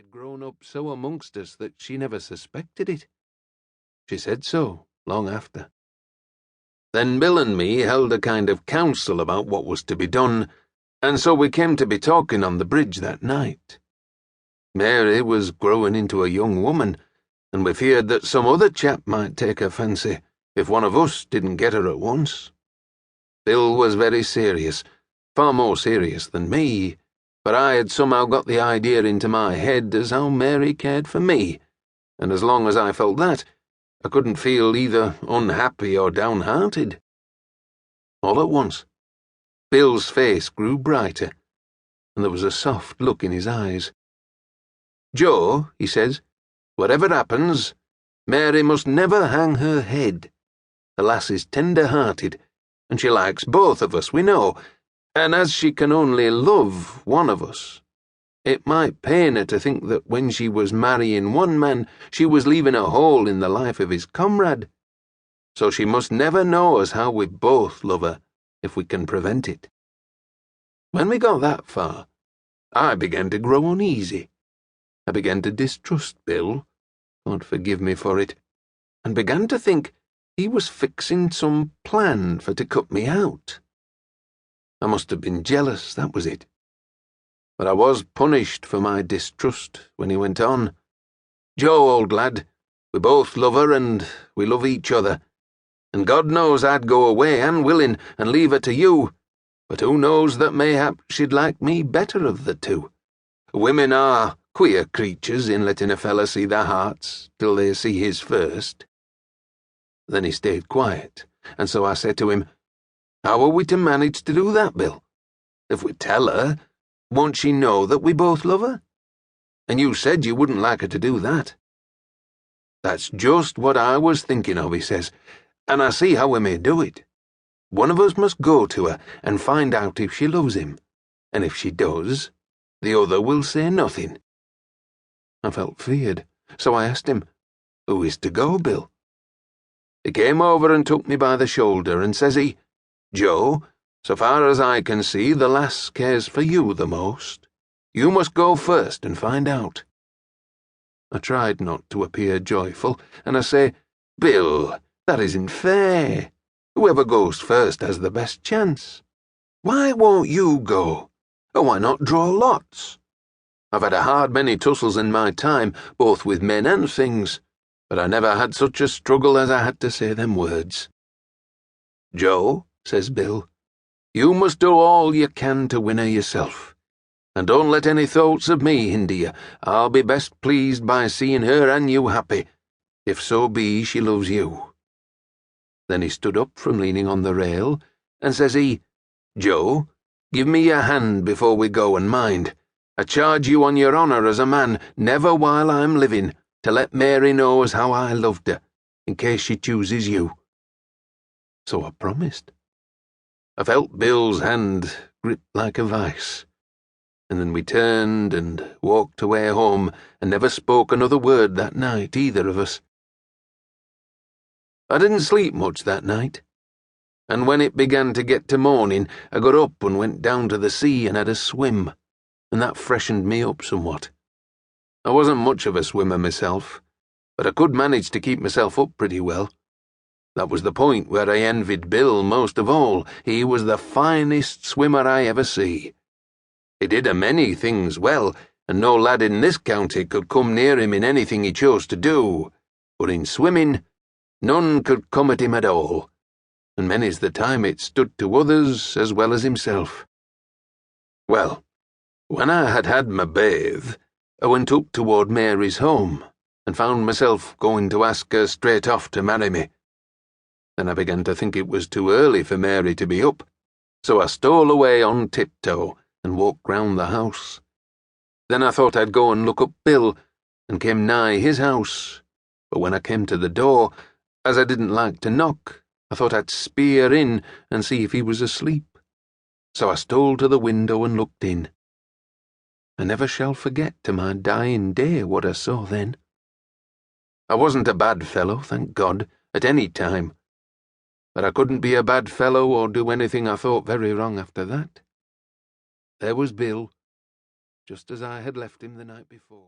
had grown up so amongst us that she never suspected it. She said so long after. Then Bill and me held a kind of council about what was to be done, and so we came to be talking on the bridge that night. Mary was growing into a young woman, and we feared that some other chap might take her fancy if one of us didn't get her at once. Bill was very serious, far more serious than me, but I had somehow got the idea into my head as how Mary cared for me, and as long as I felt that, I couldn't feel either unhappy or downhearted. All at once, Bill's face grew brighter, and there was a soft look in his eyes. "Joe," he says, "whatever happens, Mary must never hang her head. The lass is tender-hearted, and she likes both of us, we know, and as she can only love one of us, it might pain her to think that when she was marrying one man, she was leaving a hole in the life of his comrade. So she must never know as how we both love her, if we can prevent it." When we got that far, I began to grow uneasy. I began to distrust Bill, God forgive me for it, and began to think he was fixing some plan for to cut me out. I must have been jealous, that was it. But I was punished for my distrust when he went on. "Joe, old lad, we both love her and we love each other, and God knows I'd go away and willing and leave her to you, but who knows that mayhap she'd like me better of the two. Women are queer creatures in letting a fella see their hearts till they see his first." Then he stayed quiet, and so I said to him, "How are we to manage to do that, Bill? If we tell her, won't she know that we both love her? And you said you wouldn't like her to do that." "That's just what I was thinking of," he says, "and I see how we may do it. One of us must go to her and find out if she loves him, and if she does, the other will say nothing." I felt feared, so I asked him, "Who is to go, Bill?" He came over and took me by the shoulder, and says he, "Joe, so far as I can see, the lass cares for you the most. You must go first and find out." I tried not to appear joyful, and I say, "Bill, that isn't fair. Whoever goes first has the best chance. Why won't you go? Or why not draw lots? I've had a hard many tussles in my time, both with men and things, but I never had such a struggle as I had to say them words." "Joe," says Bill, "you must do all you can to win her yourself, and don't let any thoughts of me hinder you. I'll be best pleased by seeing her and you happy, if so be she loves you." Then he stood up from leaning on the rail, and says he, "Joe, give me your hand before we go, and mind, I charge you on your honour as a man, never while I'm living, to let Mary know as how I loved her, in case she chooses you." So I promised. I felt Bill's hand grip like a vice, and then we turned and walked away home and never spoke another word that night, either of us. I didn't sleep much that night, and when it began to get to morning, I got up and went down to the sea and had a swim, and that freshened me up somewhat. I wasn't much of a swimmer myself, but I could manage to keep myself up pretty well. That was the point where I envied Bill most of all. He was the finest swimmer I ever see. He did a many things well, and no lad in this county could come near him in anything he chose to do, but in swimming, none could come at him at all, and many's the time it stood to others as well as himself. Well, when I had had my bathe, I went up toward Mary's home, and found myself going to ask her straight off to marry me. Then I began to think it was too early for Mary to be up, so I stole away on tiptoe and walked round the house. Then I thought I'd go and look up Bill, and came nigh his house, but when I came to the door, as I didn't like to knock, I thought I'd speer in and see if he was asleep. So I stole to the window and looked in. I never shall forget to my dying day what I saw then. I wasn't a bad fellow, thank God, at any time, but I couldn't be a bad fellow or do anything I thought very wrong after that. There was Bill, just as I had left him the night before.